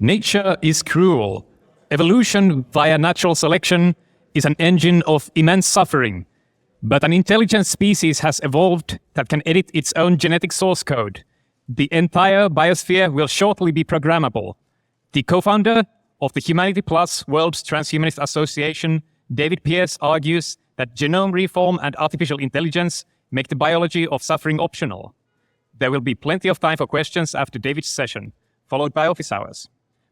Nature is cruel. Evolution via natural selection is an engine of immense suffering. But an intelligent species has evolved that can edit its own genetic source code. The entire biosphere will shortly be programmable. The co-founder of the Humanity Plus World's Transhumanist Association, David Pearce, argues that genome reform and artificial intelligence make the biology of suffering optional. There will be plenty of time for questions after David's session, followed by office hours.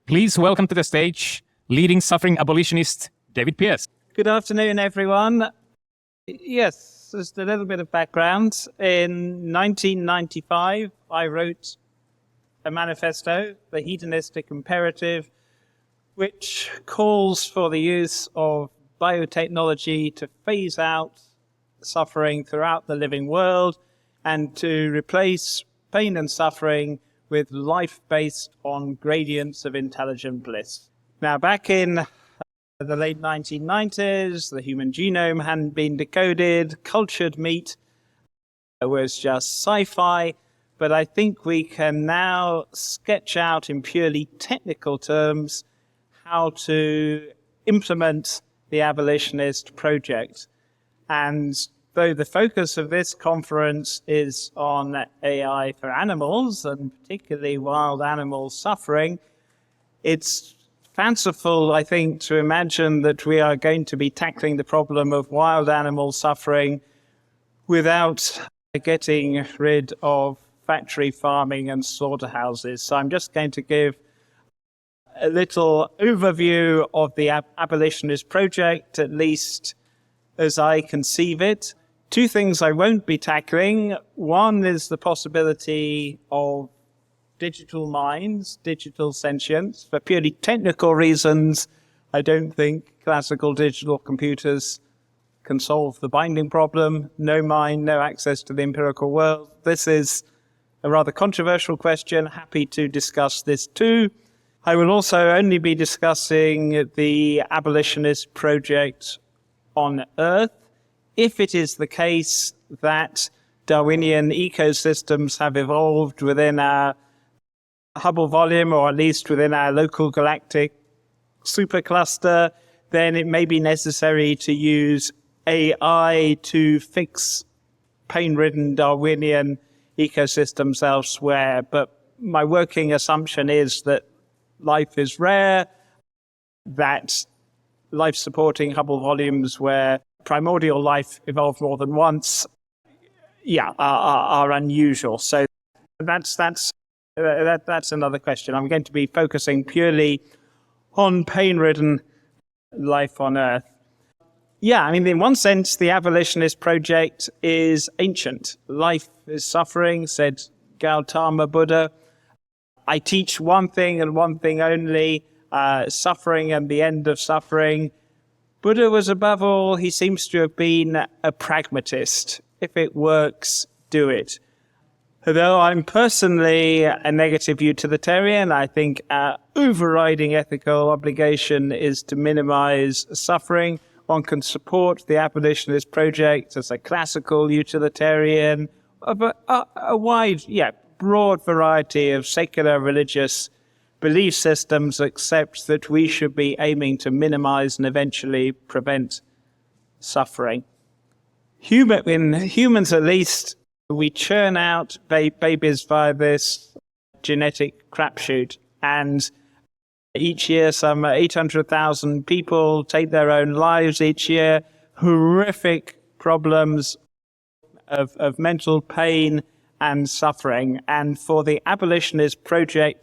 Please welcome to the stage leading suffering abolitionist, David Pearce. Good afternoon, everyone. Yes, just a little bit of background. In 1995, I wrote a manifesto, the Hedonistic Imperative, which calls for the use of biotechnology to phase out suffering throughout the living world and to replace pain and suffering with life based on gradients of intelligent bliss. Now, back in the late 1990s, the human genome hadn't been decoded, cultured meat was just sci-fi, but I think we can now sketch out in purely technical terms how to implement the abolitionist project. And though the focus of this conference is on AI for animals, and particularly wild animal suffering, it's fanciful, I think, to imagine that we are going to be tackling the problem of wild animal suffering without getting rid of factory farming and slaughterhouses. So I'm just going to give a little overview of the abolitionist project, at least as I conceive it. Two things I won't be tackling. One is the possibility of digital minds, digital sentience. For purely technical reasons, I don't think classical digital computers can solve the binding problem. No mind, no access to the empirical world. This is a rather controversial question. Happy to discuss this too. I will also only be discussing the abolitionist project on Earth. If it is the case that Darwinian ecosystems have evolved within our Hubble volume, or at least within our local galactic supercluster, then it may be necessary to use AI to fix pain-ridden Darwinian ecosystems elsewhere. But my working assumption is that life is rare, that life-supporting Hubble volumes where primordial life evolved more than once, are unusual. So that's another question. I'm going to be focusing purely on pain-ridden life on Earth. Yeah, I mean, in one sense, the abolitionist project is ancient. Life is suffering, said Gautama Buddha. I teach one thing and one thing only, suffering and the end of suffering. Buddha was, above all, he seems to have been a pragmatist. If it works, do it. Although I'm personally a negative utilitarian, I think our overriding ethical obligation is to minimize suffering. One can support the abolitionist project as a classical utilitarian of a wide, broad variety of secular religious belief systems, except that we should be aiming to minimize and eventually prevent suffering. In humans, at least, we churn out babies via this genetic crapshoot, and each year some 800,000 people take their own lives each year. Horrific problems of mental pain and suffering. And for the abolitionist project,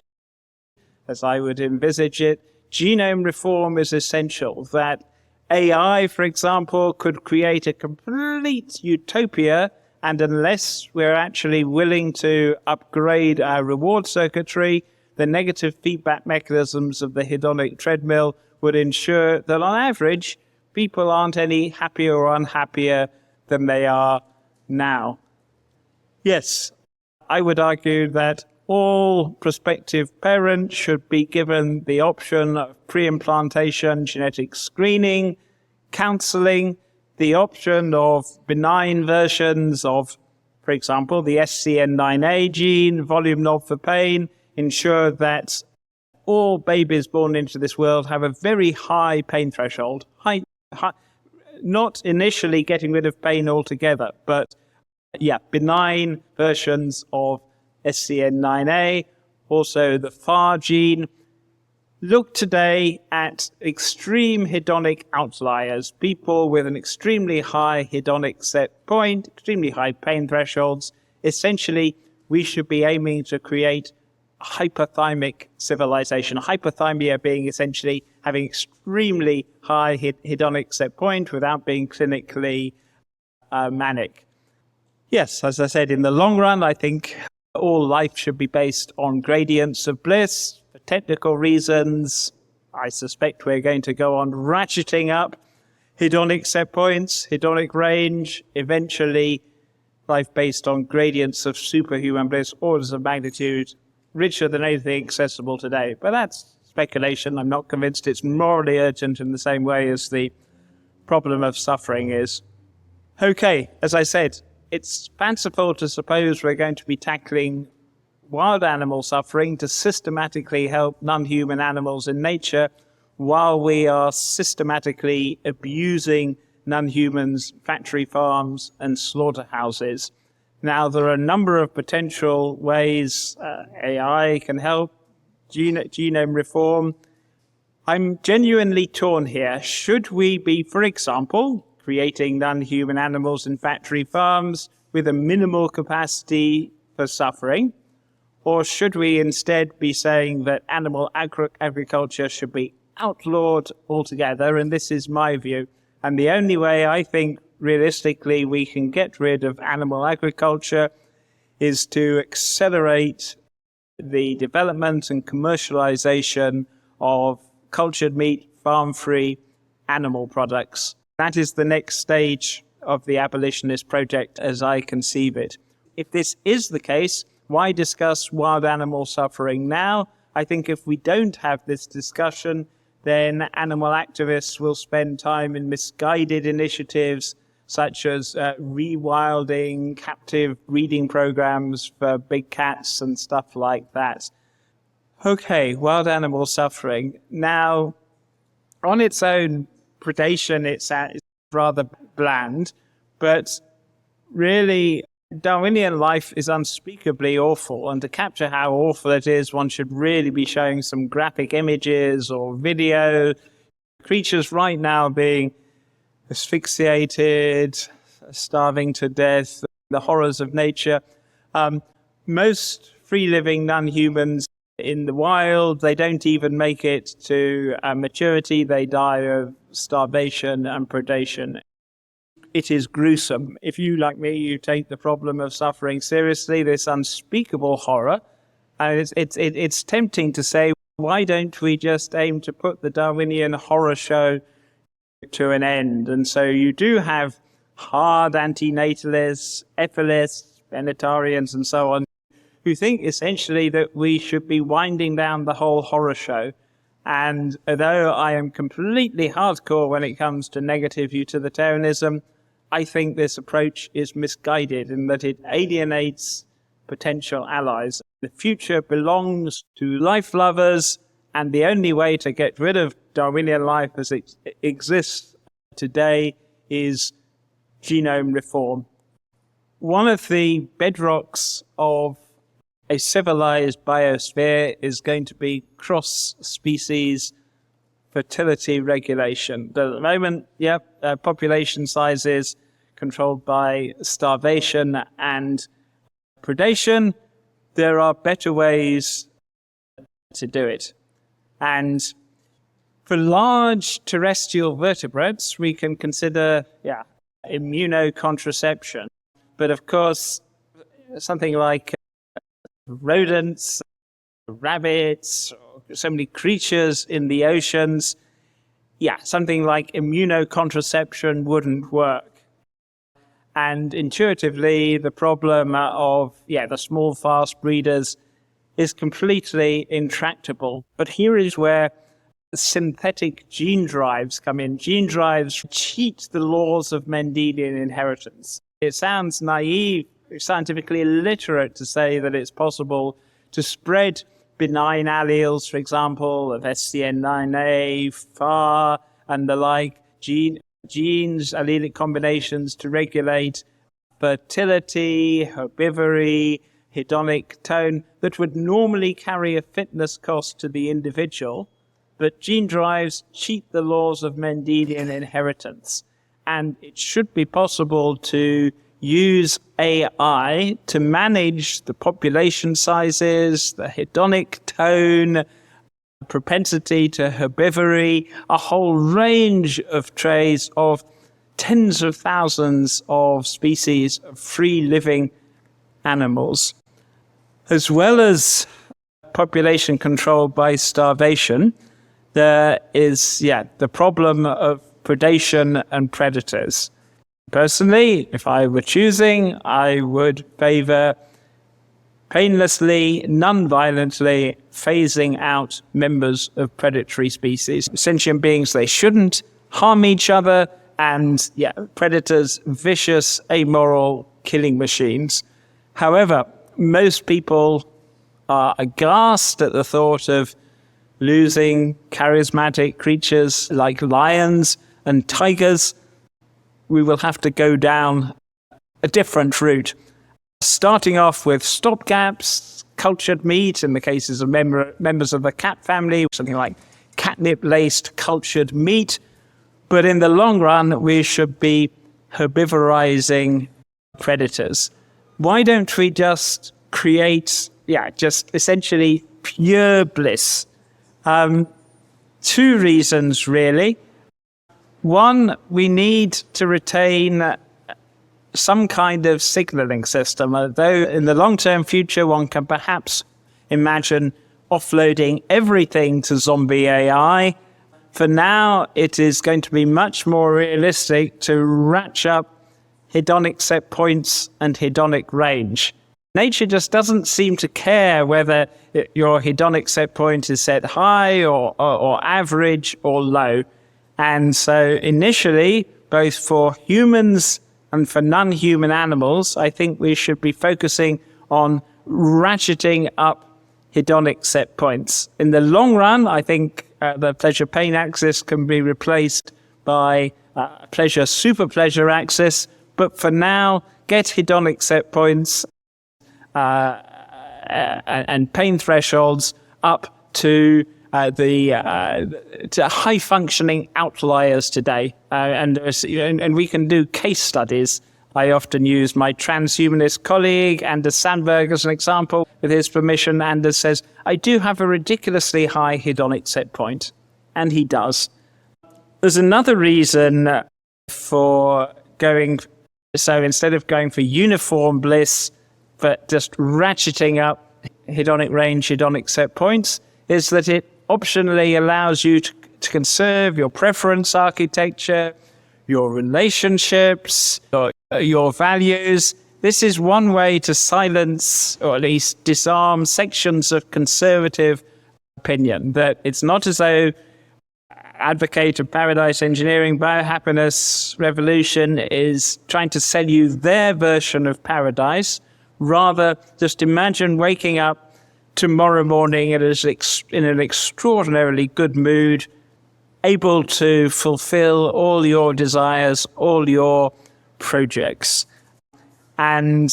as I would envisage it, genome reform is essential. That AI, for example, could create a complete utopia, and unless we're actually willing to upgrade our reward circuitry, the negative feedback mechanisms of the hedonic treadmill would ensure that on average, people aren't any happier or unhappier than they are now. Yes, I would argue that all prospective parents should be given the option of pre-implantation genetic screening, counseling, the option of benign versions of, for example, the SCN9A gene, volume knob for pain, ensure that all babies born into this world have a very high pain threshold, high, not initially getting rid of pain altogether, but benign versions of SCN9A, also the FAR gene. Look today at extreme hedonic outliers, people with an extremely high hedonic set point, extremely high pain thresholds. Essentially, we should be aiming to create a hypothymic civilization. Hypothermia being essentially having extremely high hedonic set point without being clinically manic. Yes, as I said, in the long run, I think all life should be based on gradients of bliss. For technical reasons, I suspect we're going to go on ratcheting up hedonic set points, hedonic range, eventually life based on gradients of superhuman bliss, orders of magnitude richer than anything accessible today. But that's speculation. I'm not convinced it's morally urgent in the same way as the problem of suffering is. Okay, as I said, it's fanciful to suppose we're going to be tackling wild animal suffering to systematically help non-human animals in nature while we are systematically abusing non-humans' factory farms and slaughterhouses. Now, there are a number of potential ways AI can help, genome reform. I'm genuinely torn here. Should we be, for example, creating non-human animals in factory farms with a minimal capacity for suffering? Or should we instead be saying that animal agriculture should be outlawed altogether? And this is my view. And the only way I think realistically we can get rid of animal agriculture is to accelerate the development and commercialization of cultured meat, farm-free animal products. That is the next stage of the abolitionist project as I conceive it. If this is the case, why discuss wild animal suffering now? I think if we don't have this discussion, then animal activists will spend time in misguided initiatives such as rewilding, captive breeding programs for big cats and stuff like that. Okay, wild animal suffering. Now, on its own, predation, it's rather bland, but really, Darwinian life is unspeakably awful, and to capture how awful it is, one should really be showing some graphic images or video. Creatures right now being asphyxiated, starving to death, the horrors of nature. Most free-living non-humans in the wild, they don't even make it to maturity. They die of starvation and predation. It is gruesome. If you, like me, you take the problem of suffering seriously, this unspeakable horror, and it's tempting to say, why don't we just aim to put the Darwinian horror show to an end? And so you do have hard antinatalists, ethilists, benitarians, and so on, who think essentially that we should be winding down the whole horror show. And although I am completely hardcore when it comes to negative utilitarianism, I think this approach is misguided in that it alienates potential allies. The future belongs to life lovers, and the only way to get rid of Darwinian life as it exists today is genome reform. One of the bedrocks of a civilized biosphere is going to be cross-species fertility regulation. At the moment, population sizes controlled by starvation and predation. There are better ways to do it. And for large terrestrial vertebrates, we can consider immunocontraception. But of course, something like rodents, rabbits, so many creatures in the oceans, something like immunocontraception wouldn't work. And intuitively, the problem of the small, fast breeders is completely intractable. But here is where synthetic gene drives come in. Gene drives cheat the laws of Mendelian inheritance. It sounds naive, scientifically illiterate to say that it's possible to spread benign alleles, for example, of SCN9A, FAR, and the like, genes, allelic combinations to regulate fertility, herbivory, hedonic tone that would normally carry a fitness cost to the individual, but gene drives cheat the laws of Mendelian inheritance. And it should be possible to use AI to manage the population sizes, the hedonic tone, propensity to herbivory, a whole range of traits of tens of thousands of species of free living animals, as well as population control by starvation. There is, the problem of predation and predators. Personally, if I were choosing, I would favor painlessly, non-violently phasing out members of predatory species. Sentient beings, they shouldn't harm each other, and predators, vicious, amoral killing machines. However, most people are aghast at the thought of losing charismatic creatures like lions and tigers. We will have to go down a different route, starting off with stopgaps, cultured meat, in the cases of members of the cat family, something like catnip-laced cultured meat. But in the long run, we should be herbivorizing predators. Why don't we just create, just essentially pure bliss? Two reasons, really. One, we need to retain some kind of signaling system, although in the long-term future, one can perhaps imagine offloading everything to zombie AI. For now, it is going to be much more realistic to ratchet up hedonic set points and hedonic range. Nature just doesn't seem to care whether your hedonic set point is set high or average or low. And so initially, both for humans and for non-human animals, I think we should be focusing on ratcheting up hedonic set points. In the long run, I think the pleasure-pain axis can be replaced by pleasure-superpleasure axis. But for now, get hedonic set points and pain thresholds up to to high-functioning outliers today. And we can do case studies. I often use my transhumanist colleague, Anders Sandberg, as an example. With his permission, Anders says, I do have a ridiculously high hedonic set point. And he does. There's another reason for going, so instead of going for uniform bliss, but just ratcheting up hedonic range, hedonic set points, is that it optionally allows you to conserve your preference architecture, your relationships, your values. This is one way to silence, or at least disarm, sections of conservative opinion, that it's not as though advocate of paradise engineering, biohappiness revolution is trying to sell you their version of paradise. Rather, just imagine waking up tomorrow morning in an extraordinarily good mood, able to fulfill all your desires, all your projects. And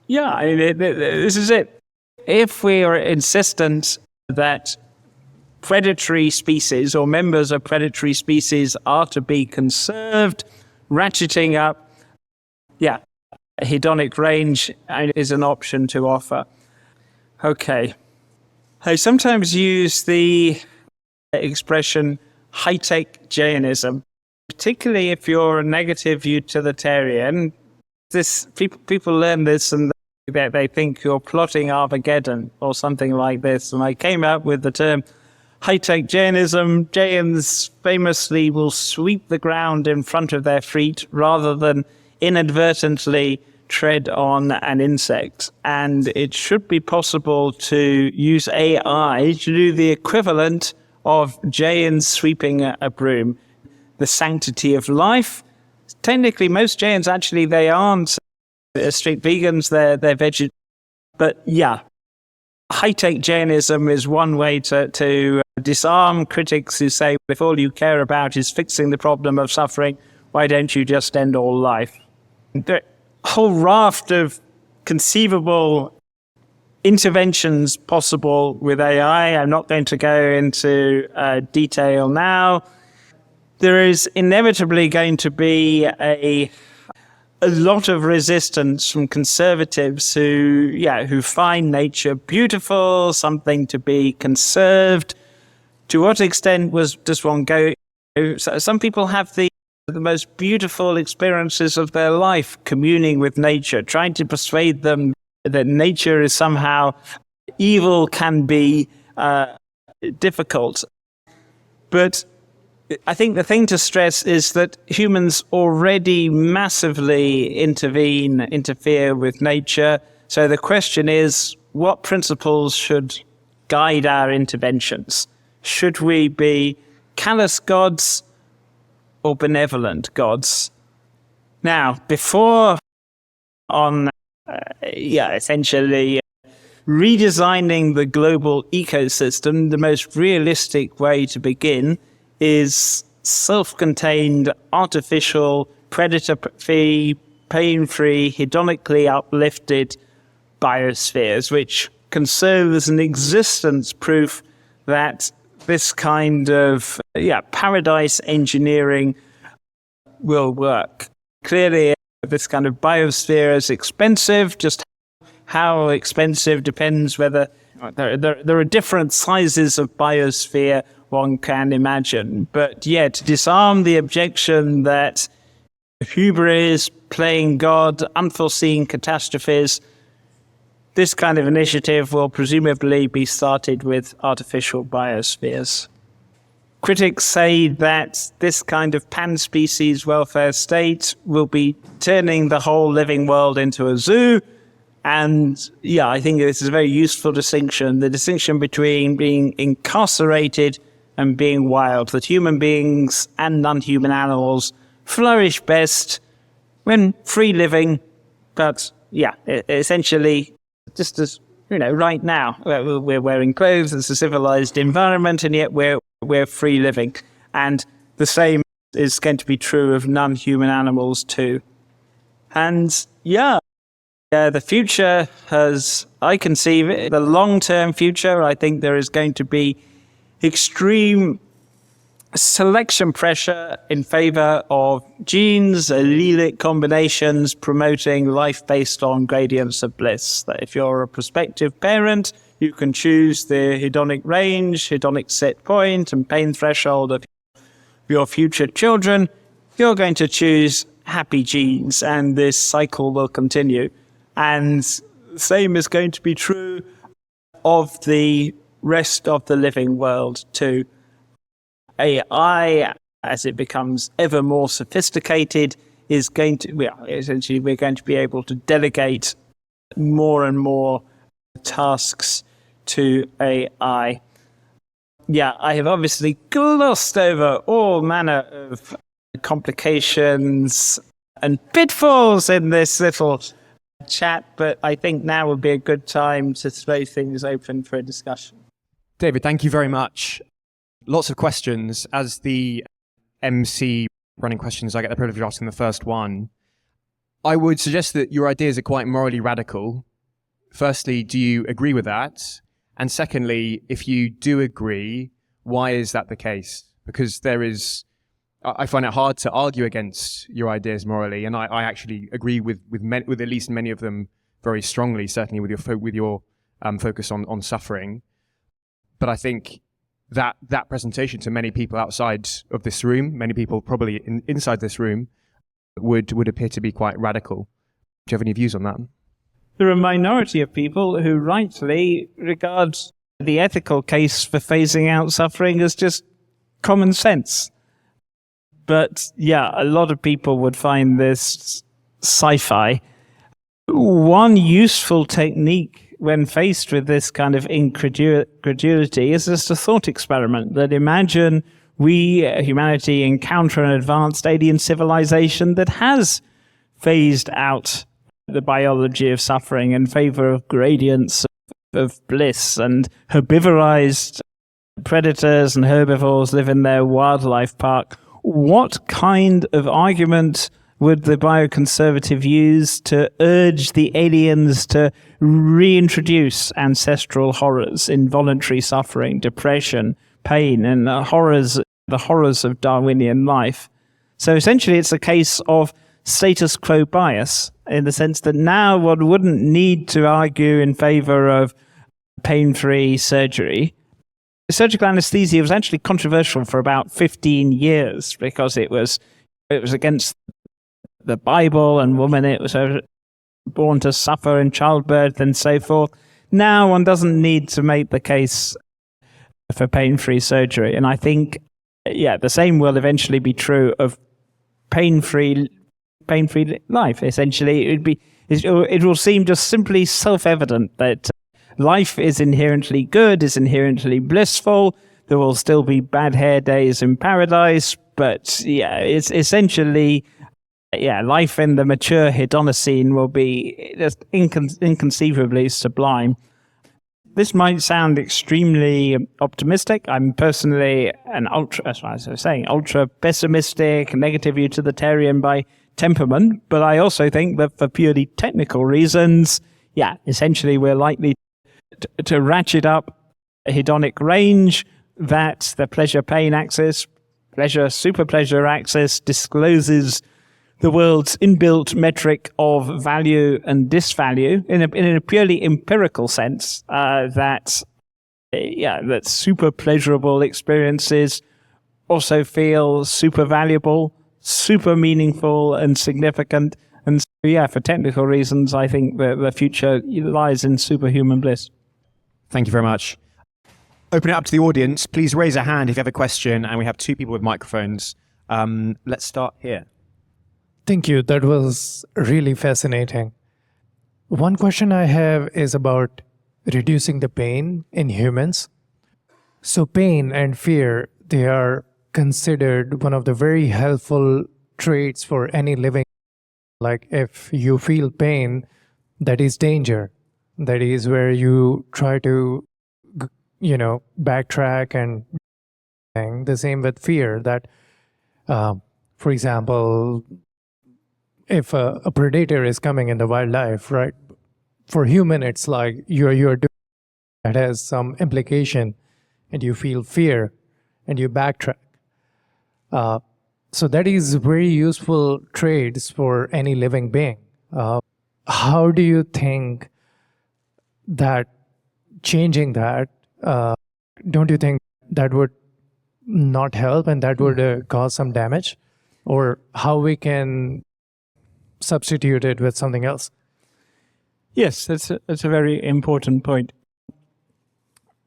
this is it. If we are insistent that predatory species or members of predatory species are to be conserved, ratcheting up, hedonic range is an option to offer. Okay. I sometimes use the expression high-tech Jainism, particularly if you're a negative utilitarian. People learn this and they think you're plotting Armageddon or something like this. And I came up with the term high-tech Jainism. Jains famously will sweep the ground in front of their feet rather than inadvertently tread on an insect. And it should be possible to use AI to do the equivalent of Jains sweeping a broom. The sanctity of life. Technically, most Jains actually, they aren't strict vegans, they're vegetarian. But high-tech Jainism is one way to disarm critics who say, if all you care about is fixing the problem of suffering, why don't you just end all life? The whole raft of conceivable interventions possible with AI. I'm not going to go into detail now. There is inevitably going to be a lot of resistance from conservatives who find nature beautiful, something to be conserved. To what extent does one go? Some people have the most beautiful experiences of their life communing with nature, trying to persuade them that nature is somehow evil can be difficult. But I think the thing to stress is that humans already massively interfere with nature. So the question is, what principles should guide our interventions? Should we be callous gods or benevolent gods? Now, before on essentially redesigning the global ecosystem, the most realistic way to begin is self-contained, artificial, predator-free, pain-free, hedonically uplifted biospheres, which can serve as an existence proof that this kind of paradise engineering will work. Clearly, this kind of biosphere is expensive. Just how expensive depends whether there are different sizes of biosphere one can imagine. But yet, to disarm the objection that hubris, playing God, unforeseen catastrophes, this kind of initiative will presumably be started with artificial biospheres. Critics say that this kind of pan-species welfare state will be turning the whole living world into a zoo. And I think this is a very useful distinction, the distinction between being incarcerated and being wild, that human beings and non-human animals flourish best when free living, but essentially just as, right now, we're wearing clothes, it's a civilized environment, and yet we're free living. And the same is going to be true of non-human animals too. And the future I conceive it, the long-term future, I think there is going to be extreme selection pressure in favor of genes, allelic combinations promoting life based on gradients of bliss. That if you're a prospective parent, you can choose the hedonic range, hedonic set point, and pain threshold of your future children. You're going to choose happy genes, and this cycle will continue. And the same is going to be true of the rest of the living world too. AI, as it becomes ever more sophisticated, is going to, essentially we're going to be able to delegate more and more tasks to AI. I have obviously glossed over all manner of complications and pitfalls in this little chat, but I think now would be a good time to throw things open for a discussion. David, thank you very much. Lots of questions. As the MC running questions, I get the privilege of asking the first one. I would suggest that your ideas are quite morally radical. Firstly, do you agree with that? And secondly, if you do agree, why is that the case? Because I find it hard to argue against your ideas morally, and I actually agree with at least many of them very strongly, certainly with your focus on suffering. But I think that presentation to many people outside of this room, many people probably inside this room, would appear to be quite radical. Do you have any views on that? There are a minority of people who rightly regard the ethical case for phasing out suffering as just common sense. But a lot of people would find this sci-fi. One useful technique when faced with this kind of incredulity is just a thought experiment that imagine we, humanity, encounter an advanced alien civilization that has phased out the biology of suffering in favor of gradients of bliss, and herbivorized predators and herbivores live in their wildlife park. What kind of argument would the bioconservative use to urge the aliens to reintroduce ancestral horrors, involuntary suffering, depression, pain, and the horrors of Darwinian life? So essentially, it's a case of status quo bias, in the sense that now one wouldn't need to argue in favor of pain-free surgery. Surgical anesthesia was actually controversial for about 15 years because it was against the Bible, and woman, it was born to suffer in childbirth and so forth. Now one doesn't need to make the case for pain-free surgery. And I think, the same will eventually be true of pain-free life. Essentially, it will seem just simply self-evident that life is inherently good, is inherently blissful. There will still be bad hair days in paradise, but it's essentially, life in the mature Hedonocene will be just inconceivably sublime. This might sound extremely optimistic. I'm personally ultra pessimistic, negative utilitarian by temperament, but I also think that for purely technical reasons, essentially we're likely to ratchet up a hedonic range that the pleasure-pain axis, pleasure-superpleasure axis, discloses the world's inbuilt metric of value and disvalue in a purely empirical sense, that super pleasurable experiences also feel super valuable, super meaningful and significant. And so, for technical reasons, I think the future lies in superhuman bliss. Thank you very much. Open it up to the audience. Please raise a hand if you have a question, and we have 2 people with microphones. Let's start here. Thank you. That was really fascinating. One question I have is about reducing the pain in humans. So pain and fear, they are considered one of the very helpful traits for any living. Like if you feel pain, that is danger. That is where you try to, backtrack, and the same with fear. That, for example, if a predator is coming in the wildlife, right? For human, it's like you're doing that has some implication, and you feel fear, and you backtrack. So that is very useful traits for any living being. How do you think that changing that, don't you think that would not help and that would cause some damage? Or how we can substitute it with something else? Yes, that's a very important point.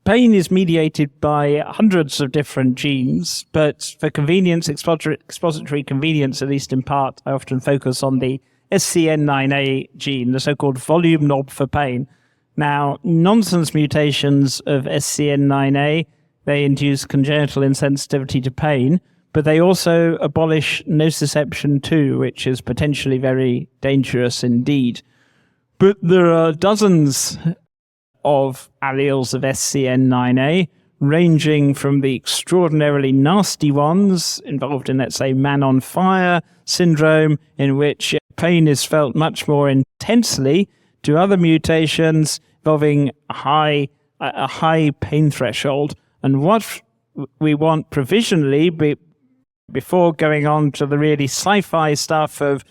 Pain is mediated by hundreds of different genes, but for convenience, expository convenience, at least in part, I often focus on the SCN9A gene, the so-called volume knob for pain. Now, nonsense mutations of SCN9A, they induce congenital insensitivity to pain, but they also abolish nociception too, which is potentially very dangerous indeed. But there are dozens of alleles of SCN9A, ranging from the extraordinarily nasty ones involved in, let's say, man on fire syndrome, in which pain is felt much more intensely, to other mutations involving a high pain threshold. And what we want provisionally, before going on to the really sci-fi stuff of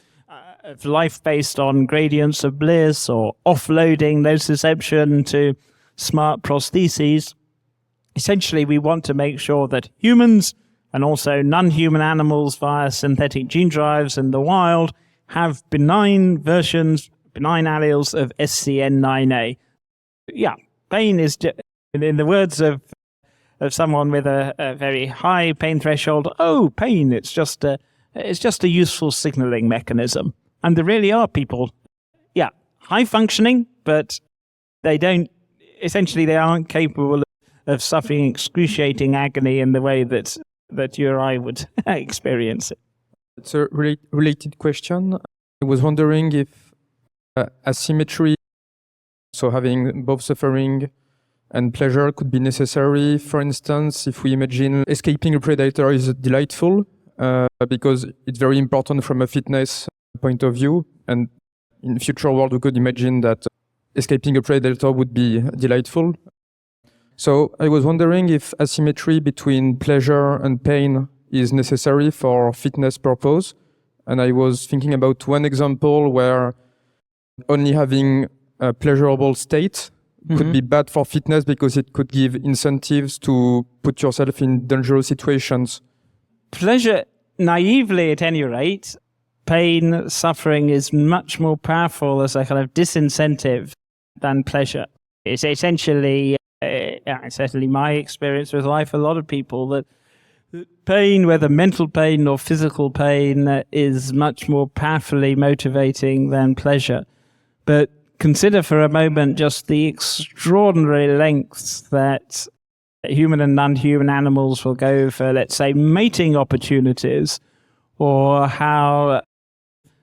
life based on gradients of bliss or offloading nociception to smart prostheses, essentially we want to make sure that humans and also non-human animals via synthetic gene drives in the wild have benign alleles of SCN9A. Pain is, in the words of someone with a very high pain threshold, pain, it's just a useful signaling mechanism. And there really are people, high functioning, but they aren't capable of suffering excruciating agony in the way that you or I would experience it. It's a related question. I was wondering if asymmetry So having both suffering and pleasure could be necessary. For instance, if we imagine escaping a predator is delightful, because it's very important from a fitness point of view. And in the future world, we could imagine that escaping a predator would be delightful. So I was wondering if asymmetry between pleasure and pain is necessary for fitness purpose. And I was thinking about one example where only having a pleasurable state could be bad for fitness because it could give incentives to put yourself in dangerous situations. Pleasure, naively at any rate, pain, suffering is much more powerful as a kind of disincentive than pleasure. It's essentially, certainly my experience with life, a lot of people, that pain, whether mental pain or physical pain, is much more powerfully motivating than pleasure. But consider for a moment just the extraordinary lengths that human and non-human animals will go for, let's say, mating opportunities, or how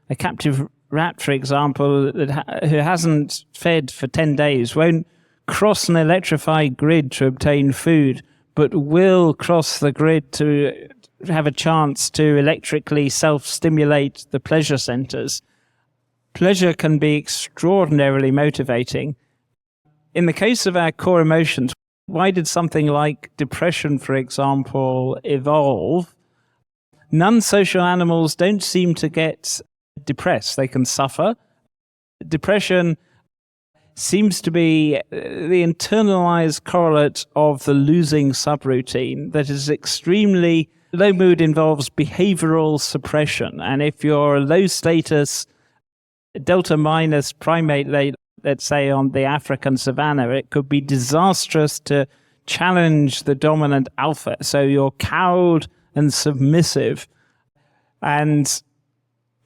a captive rat, for example, who hasn't fed for 10 days won't cross an electrified grid to obtain food, but will cross the grid to have a chance to electrically self-stimulate the pleasure centers. Pleasure can be extraordinarily motivating. In the case of our core emotions, why did something like depression, for example, evolve? Non-social animals don't seem to get depressed. They can suffer. Depression seems to be the internalized correlate of the losing subroutine that is extremely low mood, involves behavioral suppression. And if you're a low status delta minus primate, let's say on the African savanna, it could be disastrous to challenge the dominant alpha. So you're cowed and submissive. And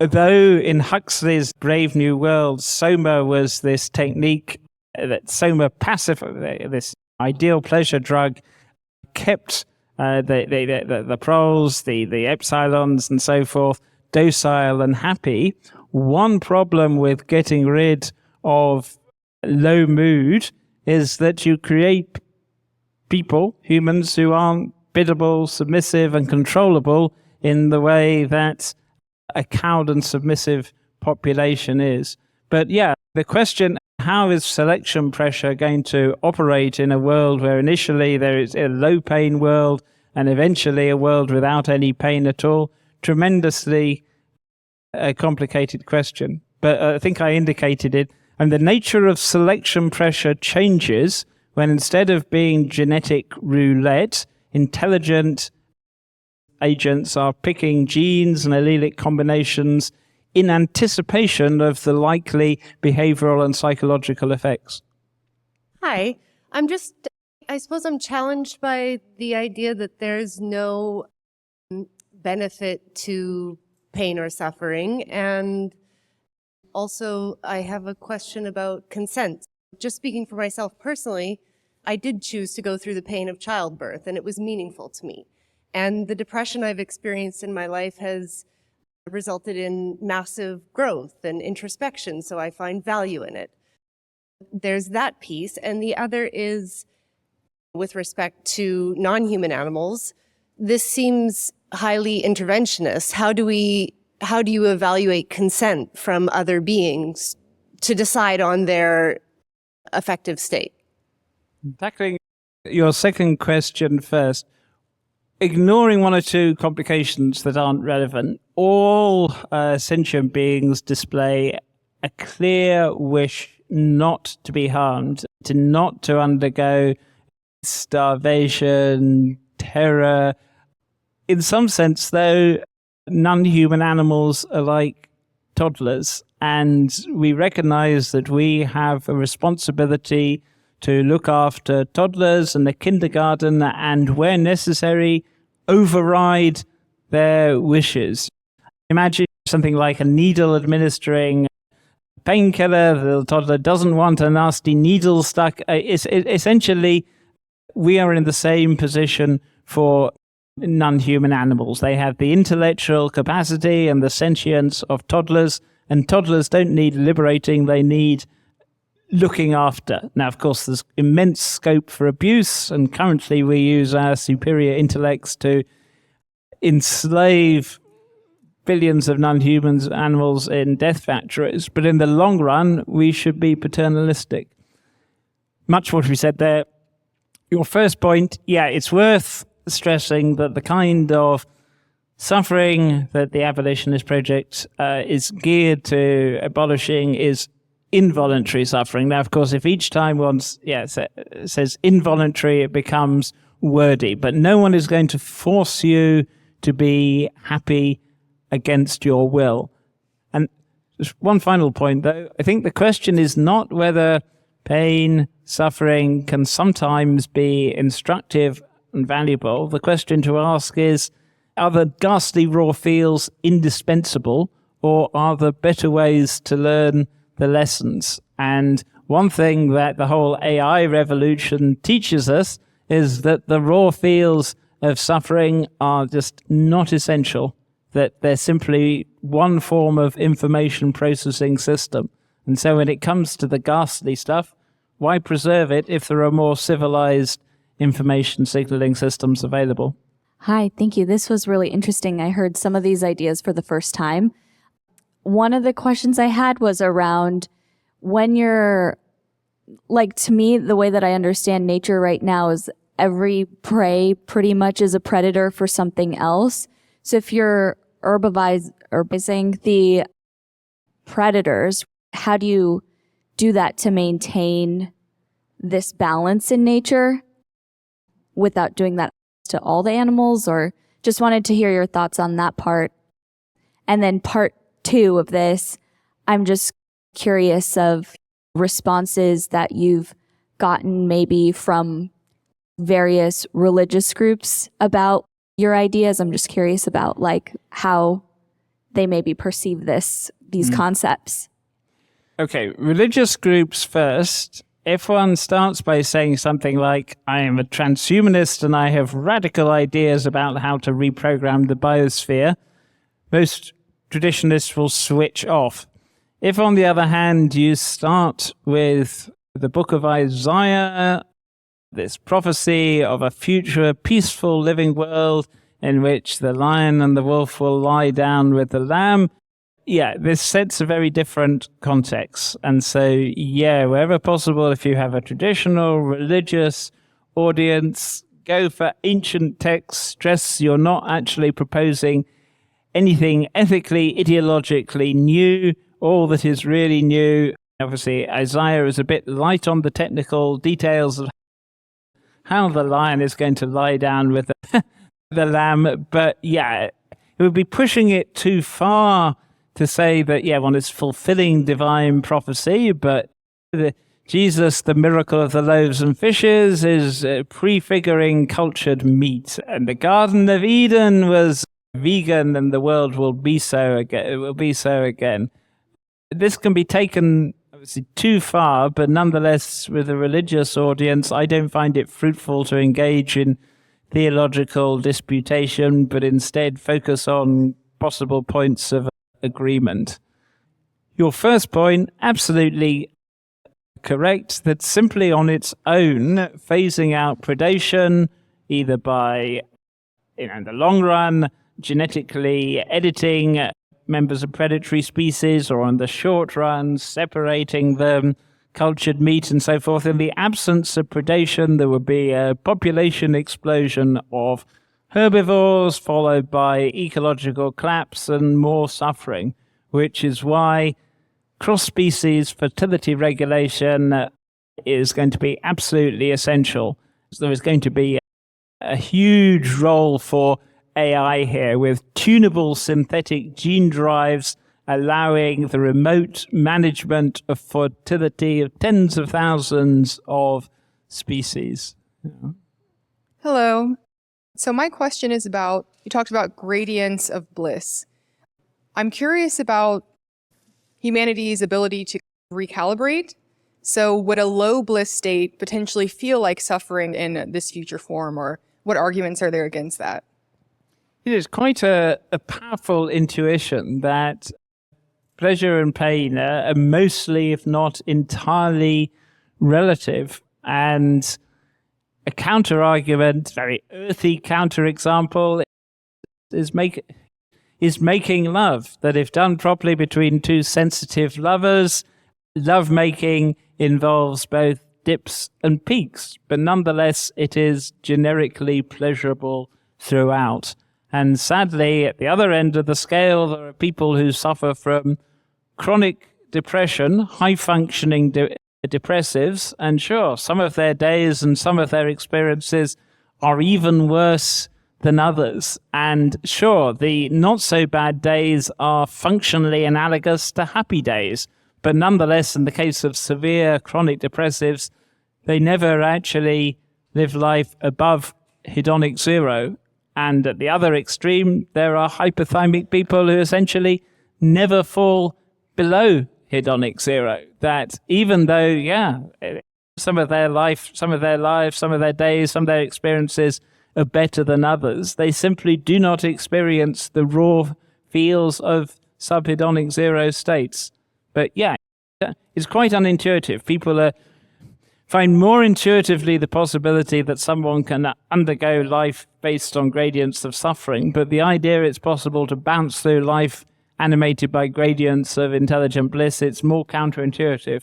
though in Huxley's Brave New World, Soma was this technique that Soma passive, this ideal pleasure drug, kept the proles, the epsilons and so forth, docile and happy. One problem with getting rid of low mood is that you create people, humans, who aren't biddable, submissive and controllable in the way that a cowed and submissive population is. But yeah, the question, how is selection pressure going to operate in a world where initially there is a low pain world and eventually a world without any pain at all? Tremendously a complicated question, but I think I indicated it. And the nature of selection pressure changes when, instead of being genetic roulette, intelligent agents are picking genes and allelic combinations in anticipation of the likely behavioral and psychological effects. Hi, I suppose I'm challenged by the idea that there's no benefit to pain or suffering. And also, I have a question about consent. Just speaking for myself personally, I did choose to go through the pain of childbirth, and it was meaningful to me. And the depression I've experienced in my life has resulted in massive growth and introspection, so I find value in it. There's that piece. And the other is, with respect to non-human animals, this seems highly interventionist. How do you evaluate consent from other beings to decide on their affective state? Tackling your second question first, ignoring one or two complications that aren't relevant, all sentient beings display a clear wish not to be harmed, not to undergo starvation, terror. In some sense, though, non-human animals are like toddlers, and we recognize that we have a responsibility to look after toddlers and the kindergarten, and where necessary, override their wishes. Imagine something like a needle administering painkiller. The toddler doesn't want a nasty needle stuck. Essentially, we are in the same position for non-human animals. They have the intellectual capacity and the sentience of toddlers, and toddlers don't need liberating. They need looking after. Now, of course, there's immense scope for abuse, and currently we use our superior intellects to enslave billions of non-humans, animals in death factories. But in the long run, we should be paternalistic. Much what we said there. Your first point, yeah, it's worth stressing that the kind of suffering that the Abolitionist Project is geared to abolishing is involuntary suffering. Now, of course, if each time one says involuntary, it becomes wordy. But no one is going to force you to be happy against your will. And just one final point, though. I think the question is not whether pain, suffering can sometimes be instructive and valuable. The question to ask is, are the ghastly raw feels indispensable, or are there better ways to learn the lessons? And one thing that the whole AI revolution teaches us is that the raw feels of suffering are just not essential, that they're simply one form of information processing system. And so when it comes to the ghastly stuff, why preserve it if there are more civilized information signaling systems available? Hi, thank you. This was really interesting. I heard some of these ideas for the first time. One of the questions I had was around when you're, like, to me, the way that I understand nature right now is every prey pretty much is a predator for something else. So if you're herbivizing the predators, how do you do that to maintain this balance in nature without doing that to all the animals? Or just wanted to hear your thoughts on that part. And then part two of this, I'm just curious of responses that you've gotten maybe from various religious groups about your ideas. I'm just curious about like how they maybe perceive these concepts. Okay, religious groups first. If one starts by saying something like, I am a transhumanist and I have radical ideas about how to reprogram the biosphere, most traditionalists will switch off. If, on the other hand, you start with the book of Isaiah, this prophecy of a future peaceful living world in which the lion and the wolf will lie down with the lamb, yeah, this sets a very different context. And so, yeah, wherever possible, if you have a traditional religious audience, go for ancient texts, stress you're not actually proposing anything ethically, ideologically new. All that is really new, obviously, Isaiah is a bit light on the technical details of how the lion is going to lie down with the lamb. But yeah, it would be pushing it too far to say that, yeah, one is fulfilling divine prophecy, but Jesus, the miracle of the loaves and fishes, is prefiguring cultured meat. And the Garden of Eden was vegan, and the world will be so again. It will be so again. This can be taken obviously too far, but nonetheless, with a religious audience, I don't find it fruitful to engage in theological disputation, but instead focus on possible points of agreement. Your first point, absolutely correct, that simply on its own, phasing out predation, either by, in the long run, genetically editing members of predatory species, or on the short run, separating them, cultured meat and so forth. In the absence of predation, there would be a population explosion of herbivores, followed by ecological collapse and more suffering, which is why cross-species fertility regulation is going to be absolutely essential. So there is going to be a huge role for AI here, with tunable synthetic gene drives allowing the remote management of fertility of tens of thousands of species. Hello. So my question is about, you talked about gradients of bliss. I'm curious about humanity's ability to recalibrate. So would a low bliss state potentially feel like suffering in this future form, or what arguments are there against that? It is quite a powerful intuition that pleasure and pain are mostly, if not entirely, relative. And a counter-argument, very earthy counter-example, is making love. That if done properly between two sensitive lovers, love-making involves both dips and peaks, but nonetheless it is generically pleasurable throughout. And sadly, at the other end of the scale, there are people who suffer from chronic depression, high-functioning depressives, and sure, some of their days and some of their experiences are even worse than others. And sure, the not-so-bad days are functionally analogous to happy days, but nonetheless, in the case of severe chronic depressives, they never actually live life above hedonic zero. And at the other extreme, there are hypothymic people who essentially never fall below hedonic zero. That even though, some of their lives, some of their days, some of their experiences are better than others, they simply do not experience the raw feels of subhedonic zero states. But it's quite unintuitive. People find more intuitively the possibility that someone can undergo life based on gradients of suffering, but the idea it's possible to bounce through life animated by gradients of intelligent bliss, it's more counterintuitive,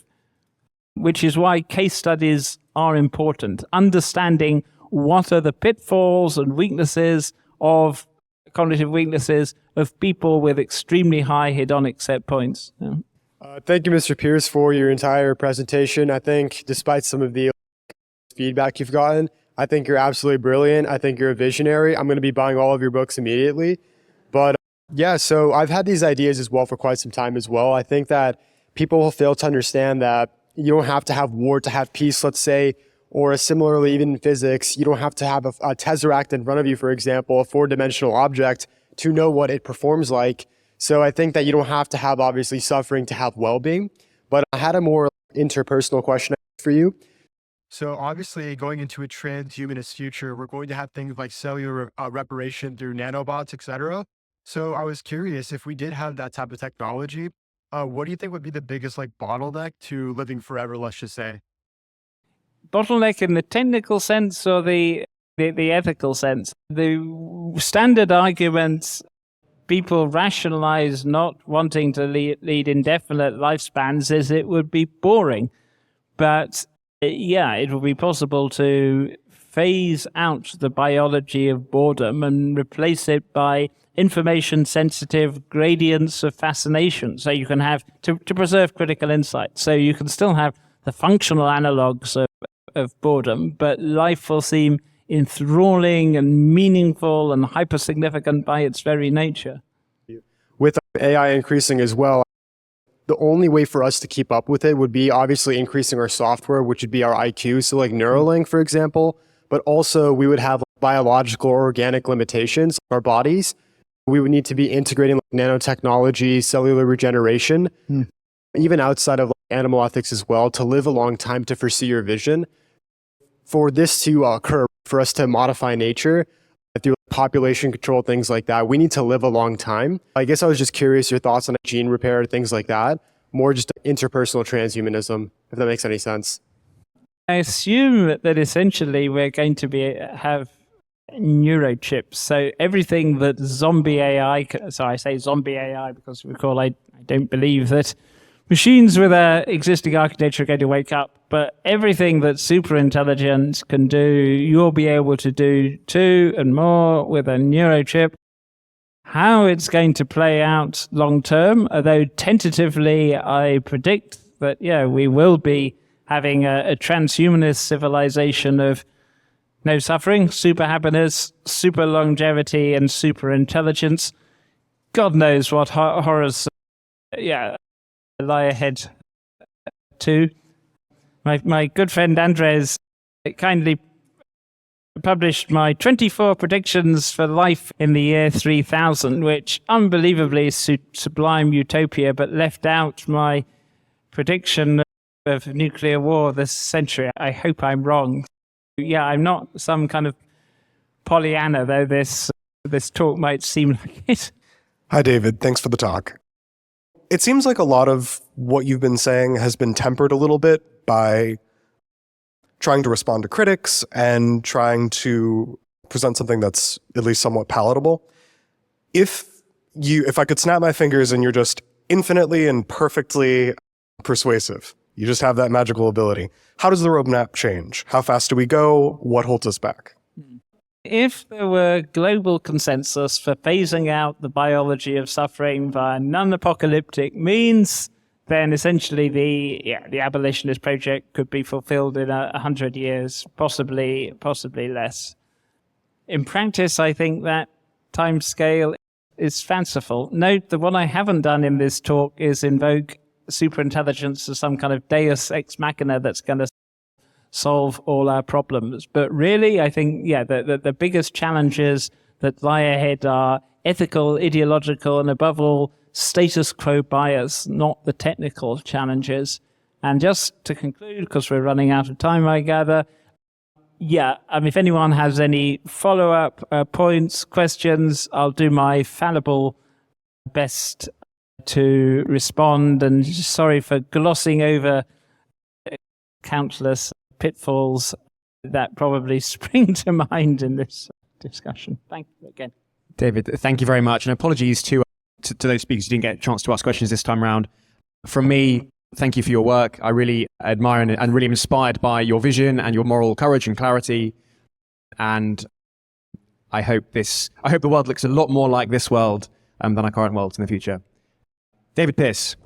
which is why case studies are important. Understanding what are the pitfalls and weaknesses of cognitive weaknesses of people with extremely high hedonic set points. Thank you, Mr. Pearce, for your entire presentation. I think despite some of the feedback you've gotten, I think you're absolutely brilliant. I think you're a visionary. I'm going to be buying all of your books immediately. But so I've had these ideas as well for quite some time as well. I think that people will fail to understand that you don't have to have war to have peace, let's say, or similarly, even in physics, you don't have to have a tesseract in front of you, for example, a four-dimensional object, to know what it performs like. So I think that you don't have to have, obviously, suffering to have well-being. But I had a more interpersonal question for you. So obviously, going into a transhumanist future, we're going to have things like cellular reparation through nanobots, et cetera. So I was curious, if we did have that type of technology, what do you think would be the biggest bottleneck to living forever, let's just say? Bottleneck in the technical sense or the ethical sense? The standard arguments people rationalize not wanting to lead indefinite lifespans is it would be boring. But it would be possible to phase out the biology of boredom and replace it by information-sensitive gradients of fascination. So you can have, to preserve critical insight, so you can still have the functional analogs of boredom, but life will seem enthralling and meaningful and hyper-significant by its very nature. With AI increasing as well, the only way for us to keep up with it would be obviously increasing our software, which would be our IQ. So like Neuralink, for example, but also we would have biological or organic limitations in our bodies. We would need to be integrating nanotechnology, cellular regeneration, even outside of animal ethics as well, to live a long time, to foresee your vision. For this to occur, for us to modify nature through population control, things like that, we need to live a long time. I guess I was just curious your thoughts on gene repair, things like that, more just interpersonal transhumanism, if that makes any sense. I assume that essentially we're going to have neurochips. So everything that zombie AI, so I say zombie AI because recall I don't believe that machines with an existing architecture are going to wake up, but everything that super intelligence can do, you'll be able to do too and more with a neurochip. How it's going to play out long term, although tentatively I predict that, we will be having a transhumanist civilization of no suffering, super happiness, super longevity, and super intelligence. God knows what horrors, lie ahead too. My good friend Andres kindly published my 24 predictions for life in the year 3000, which unbelievably is sublime utopia, but left out my prediction of nuclear war this century. I hope I'm wrong. I'm not some kind of Pollyanna, though this talk might seem like it. Hi, David. Thanks for the talk. it seems like a lot of what you've been saying has been tempered a little bit by trying to respond to critics and trying to present something that's at least somewhat palatable. If I could snap my fingers and you're just infinitely and perfectly persuasive, you just have that magical ability, how does the roadmap change? How fast do we go? What holds us back? If there were global consensus for phasing out the biology of suffering via non-apocalyptic means, then essentially the abolitionist project could be fulfilled in 100 years, possibly less. In practice, I think that timescale is fanciful. Note that what I haven't done in this talk is invoke superintelligence as some kind of deus ex machina that's going to solve all our problems. But really, I think, the biggest challenges that lie ahead are ethical, ideological, and above all, status quo bias, not the technical challenges. And just to conclude, because we're running out of time, I gather, if anyone has any follow-up points, questions, I'll do my fallible best to respond. And sorry for glossing over countless pitfalls that probably spring to mind in this discussion. Thank you again. David, thank you very much. And apologies to those speakers who didn't get a chance to ask questions this time around. From me, thank you for your work. I really admire and really inspired by your vision and your moral courage and clarity. And I hope the world looks a lot more like this world than our current world in the future. David Pearce.